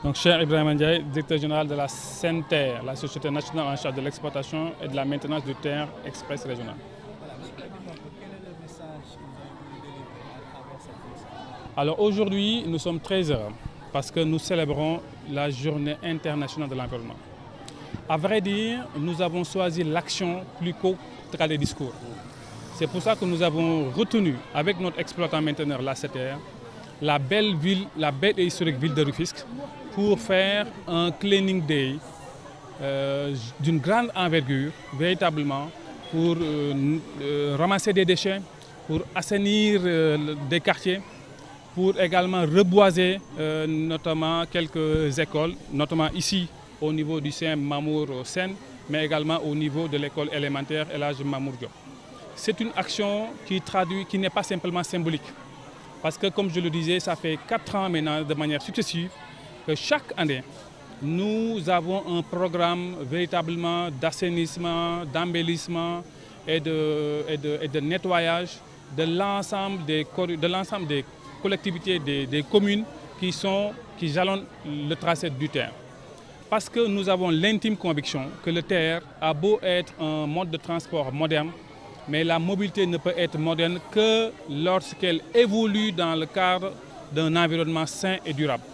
Donc, cher Ibrahim Ndiaye, directeur général de la SENTER, la Société nationale en charge de l'exploitation et de la maintenance du terre express régional. Alors aujourd'hui, nous sommes très heureux parce que nous célébrons la journée internationale de l'environnement. À vrai dire, nous avons choisi l'action plus qu'au des discours. C'est pour ça que nous avons retenu avec notre exploitant mainteneur, la SETER, la belle et historique ville de Rufisque, pour faire un cleaning day d'une grande envergure, véritablement, pour ramasser des déchets, pour assainir des quartiers, pour également reboiser notamment quelques écoles, notamment ici au niveau du CM Mamour Sen, mais également au niveau de l'école élémentaire El Hadj Mamour Diop. C'est une action qui n'est pas simplement symbolique. Parce que, comme je le disais, ça fait 4 ans maintenant, de manière successive, que chaque année, nous avons un programme véritablement d'assainissement, d'embellissement et de nettoyage de l'ensemble des collectivités, des communes qui jalonnent le tracé du terre. Parce que nous avons l'intime conviction que le terre a beau être un mode de transport moderne, mais la mobilité ne peut être moderne que lorsqu'elle évolue dans le cadre d'un environnement sain et durable.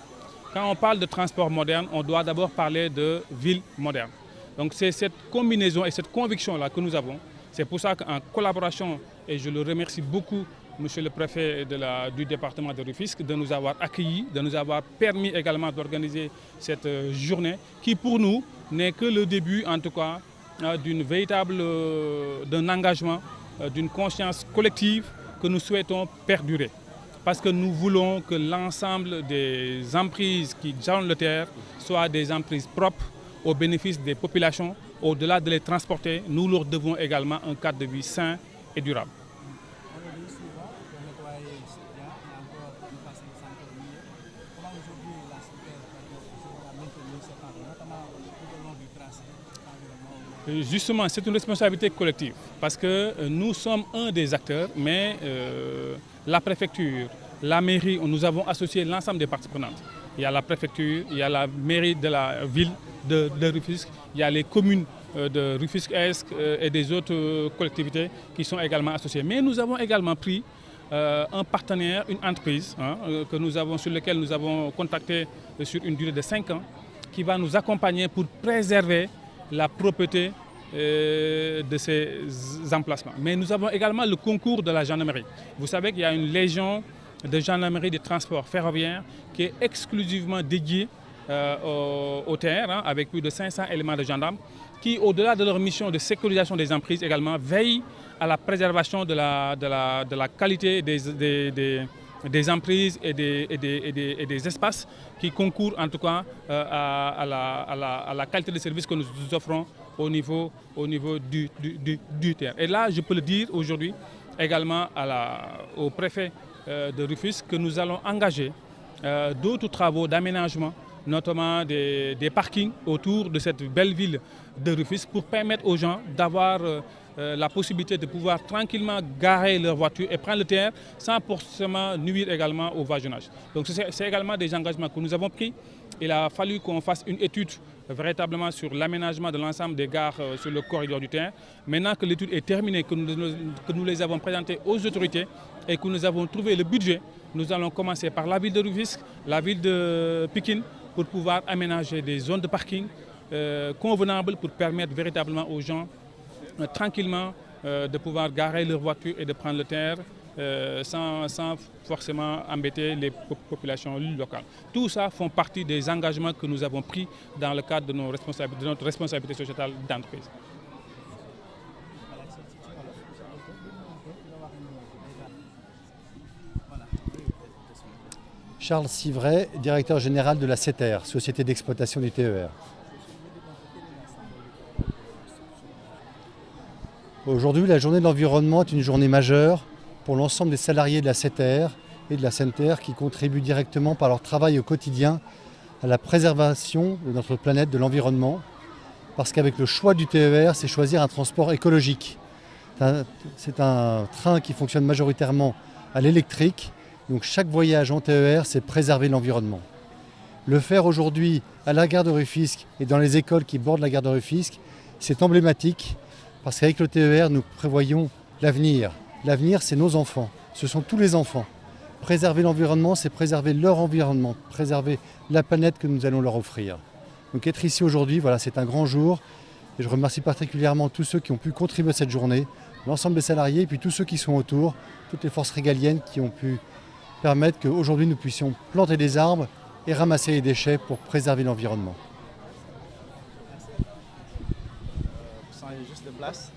Quand on parle de transport moderne, on doit d'abord parler de ville moderne. Donc c'est cette combinaison et cette conviction-là que nous avons. C'est pour ça qu'en collaboration, et je le remercie beaucoup, monsieur le préfet du département de Rufisque, de nous avoir accueillis, de nous avoir permis également d'organiser cette journée qui pour nous n'est que le début en tout cas d'un engagement, d'une conscience collective que nous souhaitons perdurer. Parce que nous voulons que l'ensemble des emprises qui jalonnent le terre soient des emprises propres au bénéfice des populations. Au-delà de les transporter, nous leur devons également un cadre de vie sain et durable. Justement, c'est une responsabilité collective parce que nous sommes un des acteurs, mais la préfecture, la mairie, nous avons associé l'ensemble des parties prenantes. Il y a la préfecture, il y a la mairie de la ville de Rufisque, il y a les communes de Rufisque-Est et des autres collectivités qui sont également associées. Mais nous avons également pris un partenaire, une entreprise sur laquelle nous avons contacté sur une durée de 5 ans qui va nous accompagner pour préserver la propreté de ces emplacements. Mais nous avons également le concours de la gendarmerie. Vous savez qu'il y a une légion de gendarmerie des transports ferroviaires qui est exclusivement dédiée au terre, avec plus de 500 éléments de gendarmes, qui, au-delà de leur mission de sécurisation des emprises, également veillent à la préservation de la qualité des emprises et des espaces qui concourent en tout cas à la qualité de service que nous offrons au niveau du terre. Et là, je peux le dire aujourd'hui également au préfet de Rufisque que nous allons engager d'autres travaux d'aménagement, notamment des parkings autour de cette belle ville de Rufisque pour permettre aux gens d'avoir la possibilité de pouvoir tranquillement garer leur voiture et prendre le terre sans forcément nuire également au vagonnage. Donc c'est également des engagements que nous avons pris. Il a fallu qu'on fasse une étude véritablement sur l'aménagement de l'ensemble des gares sur le corridor du terre. Maintenant que l'étude est terminée, que nous les avons présentées aux autorités et que nous avons trouvé le budget, nous allons commencer par la ville de Rufisque, la ville de Pikine, pour pouvoir aménager des zones de parking convenables pour permettre véritablement aux gens tranquillement de pouvoir garer leur voiture et de prendre le terre sans forcément embêter les populations locales. Tout ça font partie des engagements que nous avons pris dans le cadre de notre responsabilité sociétale d'entreprise. Charles Civray, directeur général de la SETER, Société d'exploitation du TER. Aujourd'hui, la journée de l'environnement est une journée majeure pour l'ensemble des salariés de la SETER et de la SENTER qui contribuent directement par leur travail au quotidien à la préservation de notre planète, de l'environnement. Parce qu'avec le choix du TER, c'est choisir un transport écologique. C'est un train qui fonctionne majoritairement à l'électrique. Donc chaque voyage en TER, c'est préserver l'environnement. Le faire aujourd'hui à la gare de Rufisque et dans les écoles qui bordent la gare de Rufisque, c'est emblématique parce qu'avec le TER, nous prévoyons l'avenir. L'avenir, c'est nos enfants, ce sont tous les enfants. Préserver l'environnement, c'est préserver leur environnement, préserver la planète que nous allons leur offrir. Donc être ici aujourd'hui, voilà, c'est un grand jour. Et je remercie particulièrement tous ceux qui ont pu contribuer à cette journée, l'ensemble des salariés et puis tous ceux qui sont autour, toutes les forces régaliennes qui ont pu permettre qu'aujourd'hui nous puissions planter des arbres et ramasser les déchets pour préserver l'environnement. Vous changez juste de place.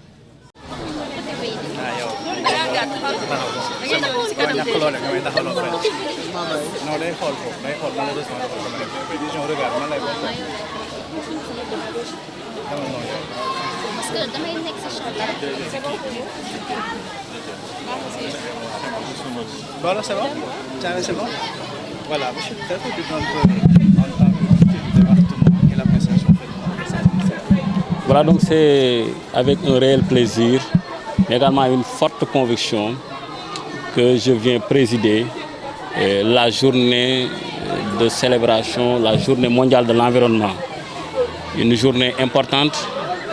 Voilà, c'est bon? C'est bon? Voilà, je suis très content en tant que département et l'appréciation faite. Voilà, donc c'est avec un réel plaisir, mais également une forte conviction que je viens présider la journée de célébration, la journée mondiale de l'environnement. Une journée importante,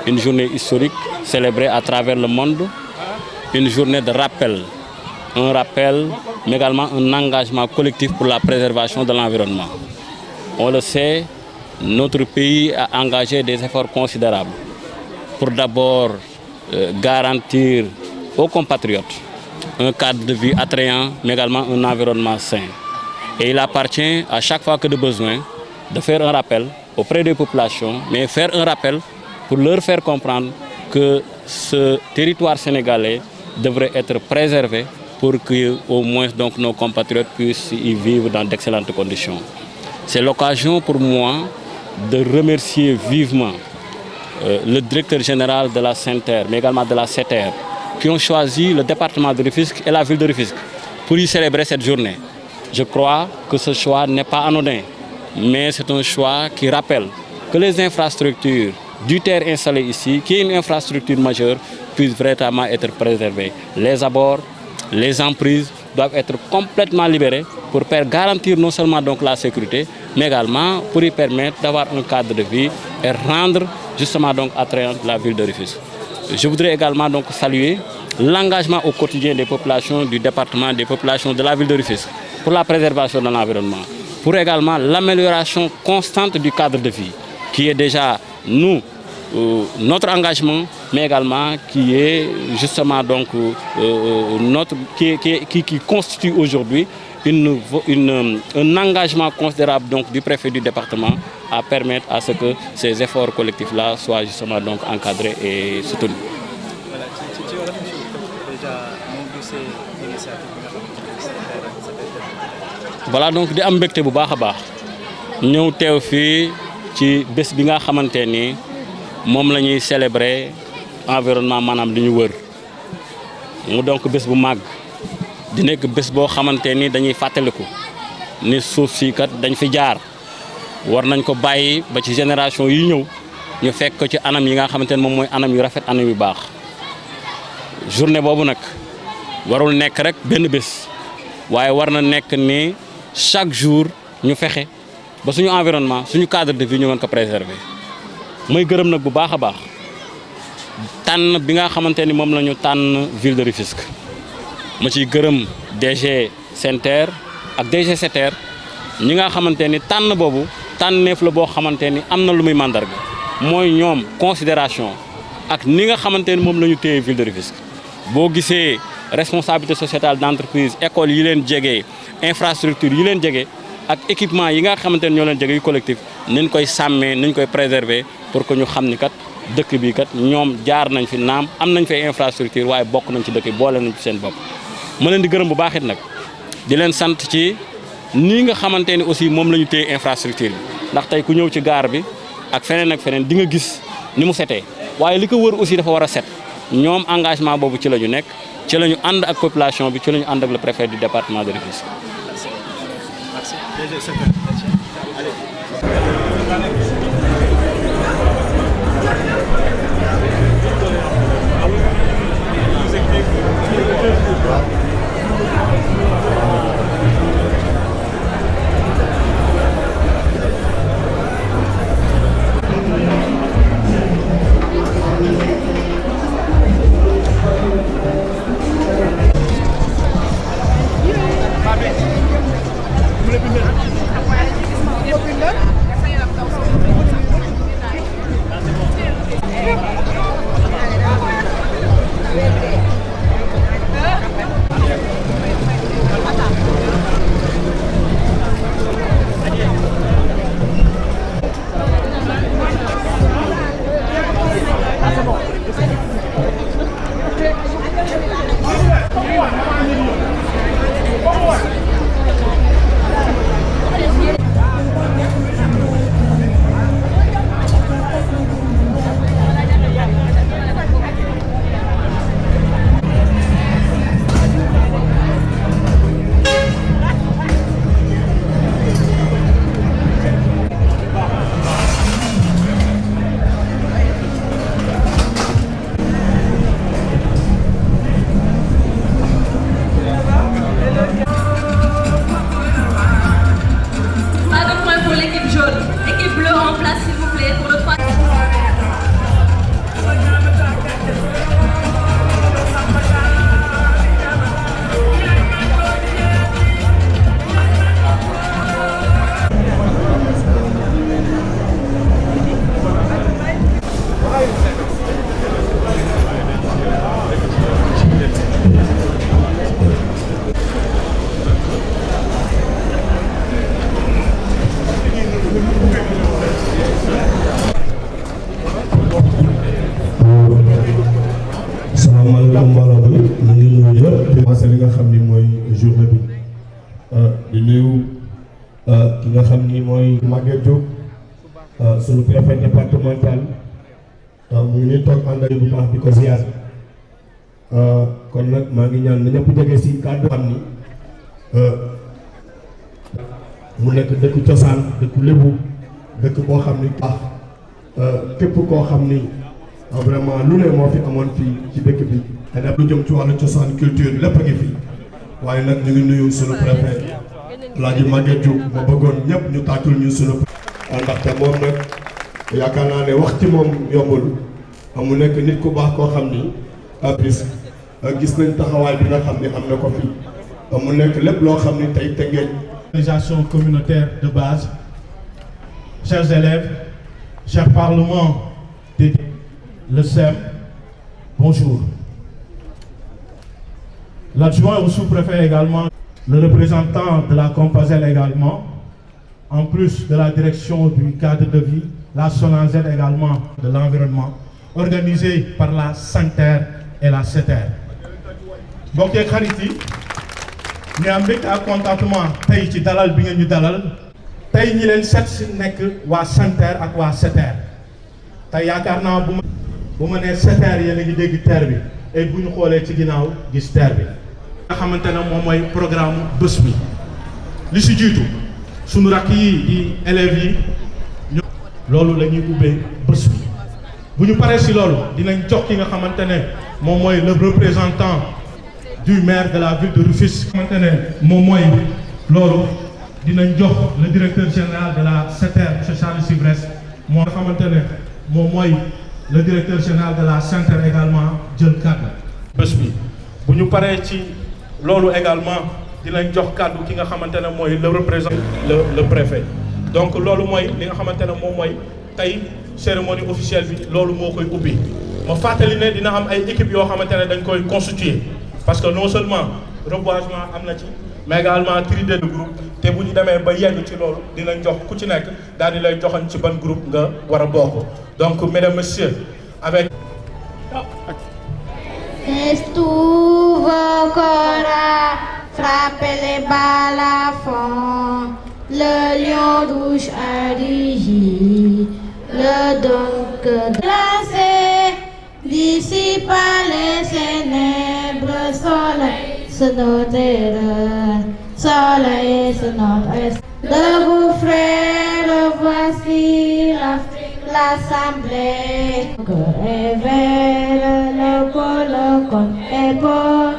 une journée historique célébrée à travers le monde, une journée de rappel. Un rappel, mais également un engagement collectif pour la préservation de l'environnement. On le sait, notre pays a engagé des efforts considérables pour d'abord garantir aux compatriotes un cadre de vie attrayant, mais également un environnement sain. Et il appartient à chaque fois que de besoin de faire un rappel auprès des populations, mais faire un rappel pour leur faire comprendre que ce territoire sénégalais devrait être préservé pour que au moins donc, nos compatriotes puissent y vivre dans d'excellentes conditions. C'est l'occasion pour moi de remercier vivement le directeur général de la SENTER, mais également de la SETER, qui ont choisi le département de Rufisque et la ville de Rufisque pour y célébrer cette journée. Je crois que ce choix n'est pas anodin, mais c'est un choix qui rappelle que les infrastructures du terre installées ici, qui est une infrastructure majeure, puissent véritablement être préservées. Les abords, les emprises doivent être complètement libérées pour garantir non seulement donc la sécurité, mais également pour y permettre d'avoir un cadre de vie et rendre justement donc attrayante la ville de Rufisque. Je voudrais également donc saluer l'engagement au quotidien des populations du département, des populations de la ville de Rufisque pour la préservation de l'environnement, pour également l'amélioration constante du cadre de vie, qui est déjà notre engagement, mais également qui est justement donc qui constitue aujourd'hui un engagement considérable donc du préfet du département à permettre à ce que ces efforts collectifs-là soient justement donc encadrés et soutenus. Voilà, donc di am mbégte bu baax a baax ñëw teew fii ci bés bi nga xamante ni moom la ñuy célébrer environnement maanaam li ñu wër mu donc bés bu màgg di nekk bés boo xamante ni dañuy fàttaliku ni suuf si kat dañ fi jaar war nañ ko bàyyi ba ci génération yi ñëw ñu fekk ko ci anam yi nga xamante ni moom mooy anam yu rafet anam yu baax. Journée boobu nag warul nekk rek benn bés waaye war na nekk ni chaque jour ñu fexe ba suñu environnement suñu cadre de vie ñu mën ko préserver. may gërëm nag bu baax a baax tànn bi nga xamante ni moom la ñu tànn ville de Rufisque ma ciy gërëm DG SENTER ak DG SETER ñi nga xamante ni tànn boobu tànneef la boo xamante ni am na lu muy màndarga mooy ñoom considération ak ni nga xamante ni moom la ñu téye ville de Rufisque. boo gisee responsabilité sociétale d'entreprise école yi leen jege infrastructure yi leen jege ak équipement yi nga xamante ni ñoo leen jege yu collectif nañ koy sàmmee nañ koy préserver pour que ñu xam ni kat dëkk bi kat ñoom jaar nañ fi naam am nañ fay infrastructure waaye bokk nañ ci dëkk bi boole nañ ci seen bopp. ma leen di gërëm bu baax it nag di leen sant ci nii nga xamante ni aussi moom la ñu téye infrastructure bi ndax tey ku ñëw ci gaar bi ak feneen di nga gis ni mu setee waaye li ko wër aussi dafa war a set ñoom engagement boobu ci la ñu nekk ci la ñu ànd ak population bi ci la ñu ànd ak le préfet du département de Rufisque. di nuyu ki nga xam ni mooy Maguette Diop sunu préfet départemental mu ngi nii toog ànd ak bu baax di ko ziar kon nag maa ngi ñaan na ñëpp jege si kàddu xam ni mu nekk dëkk cosaan dëkku lébu dëkk koo xam ni baax képp koo xam ni vraiment lu ne moo fi amoon fii ci dëkk bi xanaa lu jëm ci wàllu cosaan culture lépp a ngi fi waaye nag ñu ngi nuyu sunu préfet Laaji Maguette Diop ma bëggoon ñëpp ñu tàccul ñu sunu ndaxte moom nag yaakaar naa ne wax ci moom yombul mu nekk nit ku baax koo xam ni bis gis nañ taxawaay bi nga xam ne am na ko fi mu nekk lépp loo xam ni tey Tëngéej. Organisation communautaire de base, chers élèves, chers parlements, le SEM, bonjour. L'adjoint au sous-préfet également, le représentant de la Compazelle également, en plus de la direction du cadre de vie, la SONAGED également de l'environnement, organisé par la SENTER et la SETER. mbokk yeeg xarit yi ñu am mbégte ak contentement tey ci dalal bi ngeen ñu dalal tey ñi leen set si nekk waa SENTER ak waa SETER tey yaakaar naa bu ma nee SETER yéen a ngi dégg TER bi et bu ñu xoolee ci ginnaaw gis TER bi. nga xamante ne moom mooy programme bés bi li si jiitu sunu rakk yi di élèves yi loolu la ñuy ubbee bés bi bu ñu paree si loolu dinañ jox ki nga xamante ne moom mooy le représentant du maire de la ville de Rufisque. xamante ne moom mooy loolu dinañ jox le directeur général de la SETER monsieur Charles Sivres moo nga xamante ne moom mooy le directeur général de la SENTER également jël kàddu bés bi bu ñu paree ci loolu également dinañ jox kàddu ki nga xamante ne mooy le représentant le préfet donc loolu mooy li nga xamante ne moom mooy tey cérémonie officielle bi loolu moo koy ubbi ma fàttali ne dina am ay équipes yoo xamante ne dañ koy constituer parce que non seulement reboisement am na ci mais également tridé de groupe te bu ñu demee ba yegg ci loolu dinañ jox ku ci nekk daal di lay joxañ ci ban groupe nga war a bokk donc mesdames messieurs avec Estuvo Cora, frappe les balafons, le lion rouge a rugi, le donc glacé, dissipa les ténèbres, soleil c'est notre erreur, soleil c'est notre est. Debout frères, voici l'assemblée, et vers le colocon est beau,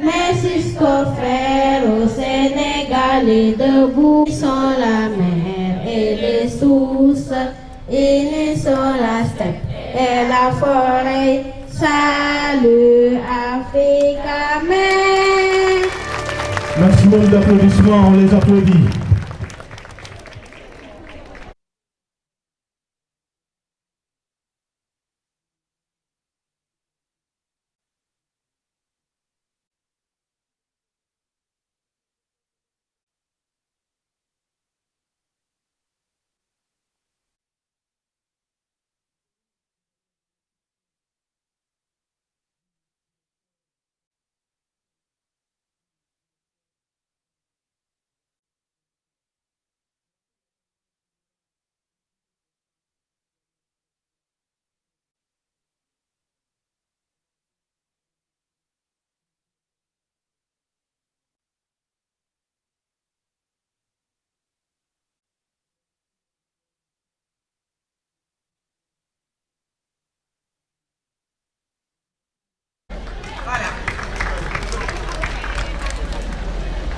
mais jusqu'aux frères au Sénégal et debout, ils sont la mer et les sources, ils sont la steppe et la forêt. Salut Africa, mais... maximum d'applaudissements, on les applaudit.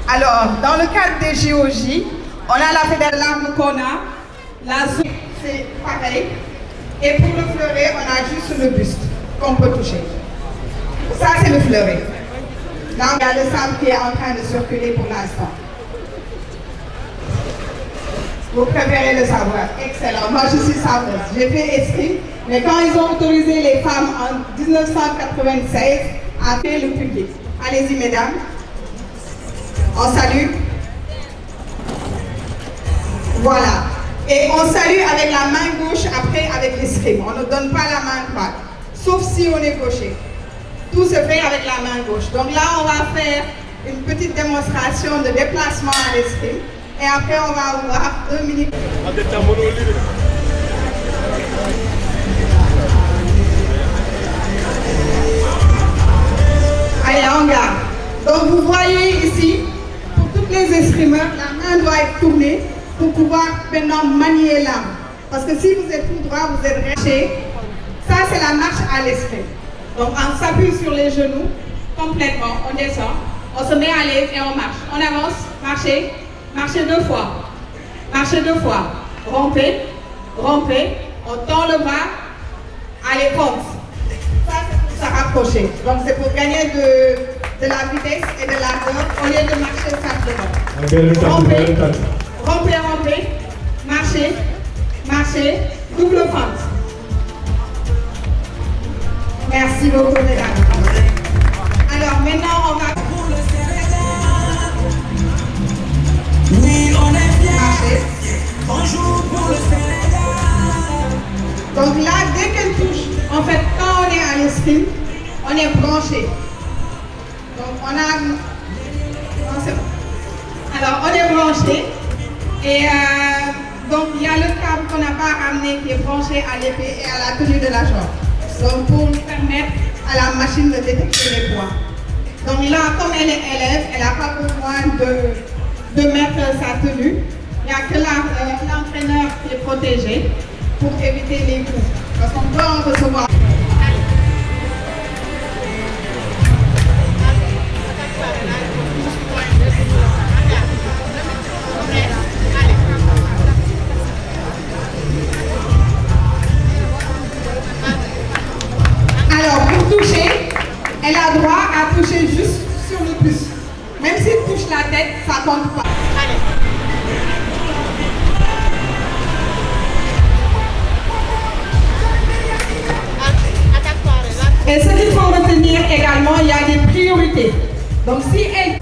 Alors, dans le cadre des JOJ, on a la fédération l'arme qu'on a, la zone, c'est pareil. Et pour le fleuret, on a juste le buste qu'on peut toucher. Ça, c'est le fleuret. Là, il y a le sable qui est en train de circuler pour l'instant. Vous préférez le savoir. Excellent. Moi, je suis sabreuse. J'ai fait esprit. Mais quand ils ont autorisé les femmes en 1996 à faire le public. Allez-y, mesdames. On salue. Voilà. Et on salue avec la main gauche, après avec l'escrime. On ne donne pas la main droite. Sauf si on est gaucher. Tout se fait avec la main gauche. Donc là, on va faire une petite démonstration de déplacement à l'escrime. Et après, on va voir 2 minutes. Allez, en garde. Donc, vous voyez ici, pour toutes les escrimeurs, la main doit être tournée pour pouvoir maintenant manier l'arme. Parce que si vous êtes tout droit, vous êtes resté. Ça, c'est la marche à l'escrime. Donc, on s'appuie sur les genoux complètement, on descend, on se met à l'aise et on marche. On avance, marchez, marchez 2 fois. Marchez 2 fois. Rompez, rompez, on tend le bras, allez, compte. Ça, c'est pour se rapprocher. Donc, c'est pour gagner de la vitesse et de l'ardeur au lieu de marcher simplement. Rompez, rompez, rompez, marchez, marchez, double fente. Merci beaucoup, mesdames. Alors, maintenant, on va... Oui, on est bien. Marcher. Bonjour pour le Sénégal. Donc là, dès qu'elle touche, en fait, quand on est à l'escrime, on est branché. Donc, on a... Non, c'est bon. Alors, on est branché. Et donc, il y a le câble qu'on n'a pas ramené qui est branché à l'épée et à la tenue de la jambe. Donc, pour permettre à la machine de détecter les points. Donc là, comme elle est élève, elle n'a pas besoin de mettre sa tenue. Il n'y a que l'entraîneur qui est protégé pour éviter les coups. Parce qu'on peut en recevoir. Alors, pour toucher, elle a droit à toucher juste sur le buste. Même s'il touche la tête, ça ne compte pas. Et ce qu'il faut retenir également, il y a des priorités. Donc si elle...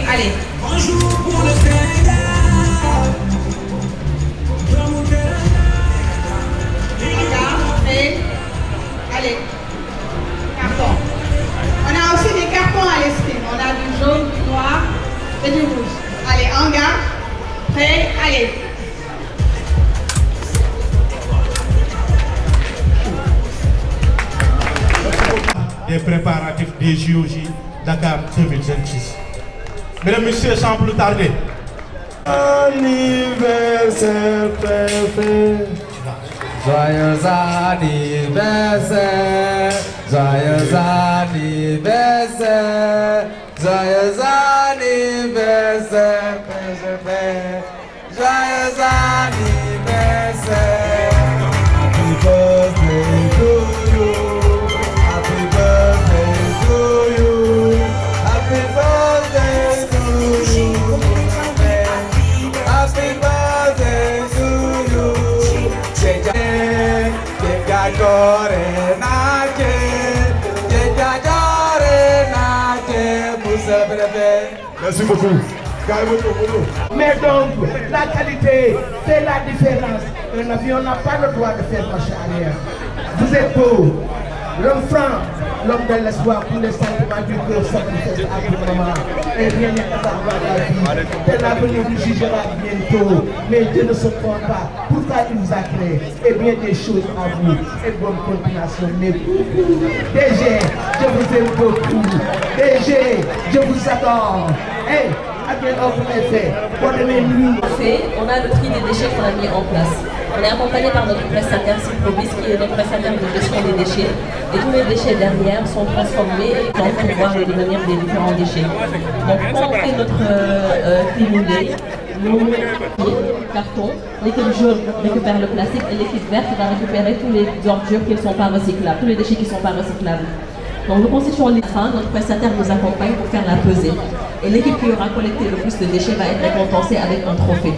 Allez. Bonjour pour le Sénégal. Allez. Carton. On a aussi des cartons à l'escrime. On a du jaune, du noir et du rouge. Allez, en garde. Prêt. Allez. Des préparatifs des JOJ Dakar 2026. Mesdames, Messieurs, sans plus tarder. Anniversaire préféré. Joyeux anniversaire. Joyeux anniversaire. Joyeux anniversaire préféré. Joyeux anniversaire. Happy birthday to you. Happy birthday to you. Happy birthday. Merci beaucoup. Mais donc, la qualité, c'est la différence. Un avion n'a pas le droit de faire marche arrière. Vous êtes beau, l'homme franc, l'homme de l'espoir pour les sentiments du cœur sacrifiés à tout moment. Et rien n'est à savoir la vie. Et l'avenir vous jugera bientôt. Mais Dieu ne se trompe pas. Pourquoi il vous a créé? Et bien des choses à vous. Et bonne continuation. Mais DG, je vous aime beaucoup. DG, je vous adore. Hey, à quel offre est fait? On a le tri des déchets qu'on a mis en place. On est accompagné par notre prestataire Syprobis qui est notre prestataire de gestion des déchets. Et tous les déchets derrière sont transformés pour pouvoir devenir des différents déchets. Donc quand on fait notre cleaning day, nous carton, l'équipe jaune récupère le plastique et l'équipe verte va récupérer tous les ordures qui ne sont pas recyclables, tous les déchets qui ne sont pas recyclables. Donc nous constituons les fins, notre prestataire nous accompagne pour faire la pesée. Et l'équipe qui aura collecté le plus de déchets va être récompensée avec un trophée.